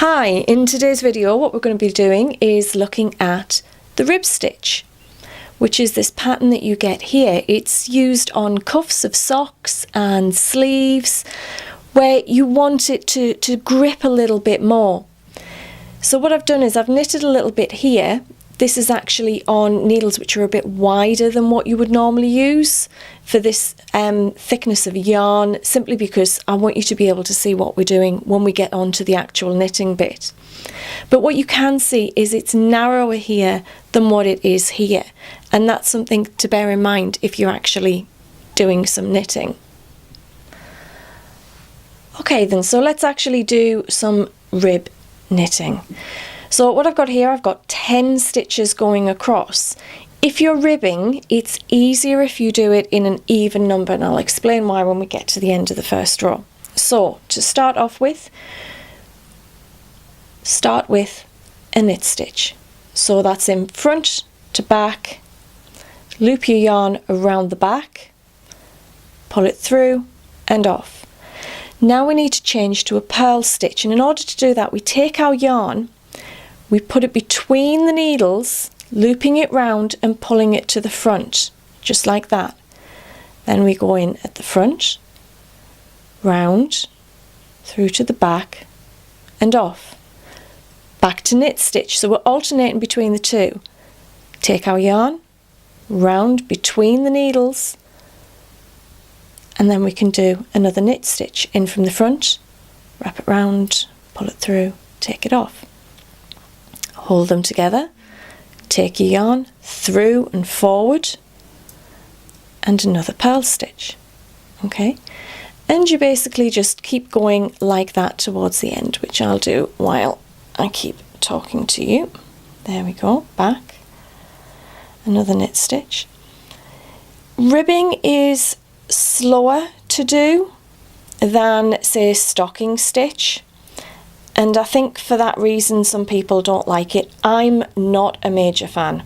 Hi, in today's video what we're going to be doing is looking at the rib stitch, which is this pattern that you get here. It's used on cuffs of socks and sleeves where you want it to grip a little bit more. So what I've done is I've knitted a little bit here. This is actually on needles which are a bit wider than what you would normally use for this thickness of yarn, simply because I want you to be able to see what we're doing when we get on to the actual knitting bit. But what you can see is it's narrower here than what it is here, and that's something to bear in mind if you're actually doing some knitting. Okay then, so let's actually do some rib knitting. So what I've got here, I've got 10 stitches going across. If you're ribbing, it's easier if you do it in an even number, and I'll explain why when we get to the end of the first row. So to start off with, start with a knit stitch. So that's in front to back, loop your yarn around the back, pull it through and off. Now we need to change to a purl stitch, and in order to do that we take our yarn, we put it between the needles, looping it round and pulling it to the front, just like that. Then we go in at the front, round, through to the back and off. Back to knit stitch, so we're alternating between the two. Take our yarn, round between the needles, and then we can do another knit stitch. In from the front, wrap it round, pull it through, take it off. Hold them together, take your yarn through and forward, and another purl stitch. Okay, and you basically just keep going like that towards the end, which I'll do while I keep talking to you. There we go, back, another knit stitch. Ribbing is slower to do than, say, stocking stitch. And I think for that reason some people don't like it. I'm not a major fan.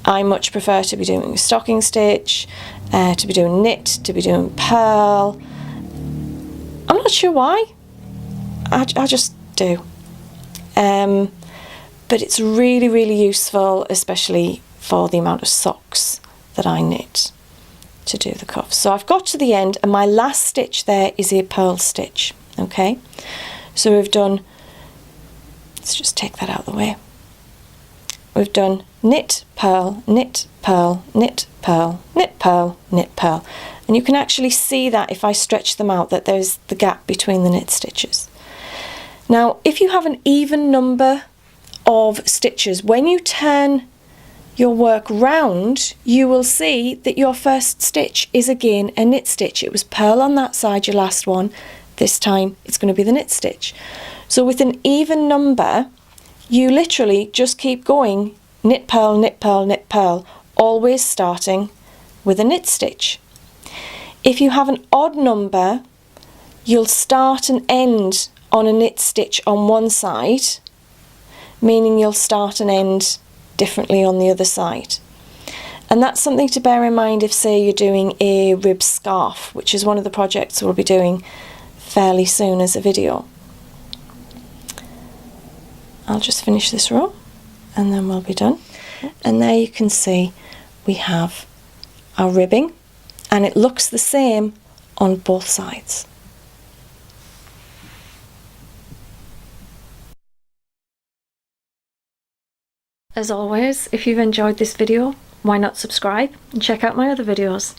I much prefer to be doing a stocking stitch, to be doing knit, to be doing purl. I'm not sure why. I just do. But it's really useful, especially for the amount of socks that I knit to do the cuffs. So I've got to the end, and my last stitch there is a purl stitch. Okay, so we've done, let's just take that out of the way. We've done knit, purl, knit, purl, knit, purl, knit, purl, knit, purl. And you can actually see that if I stretch them out, that there's the gap between the knit stitches. Now, if you have an even number of stitches, when you turn your work round, you will see that your first stitch is again a knit stitch. It was purl on that side, your last one. This time it's going to be the knit stitch. So with an even number, you literally just keep going knit, purl, knit, purl, knit, purl, always starting with a knit stitch. If you have an odd number, you'll start and end on a knit stitch on one side, meaning you'll start and end differently on the other side. And that's something to bear in mind if, say, you're doing a rib scarf, which is one of the projects we'll be doing fairly soon as a video. I'll just finish this row and then we'll be done. And there you can see we have our ribbing, and it looks the same on both sides. As always, if you've enjoyed this video, why not subscribe and check out my other videos.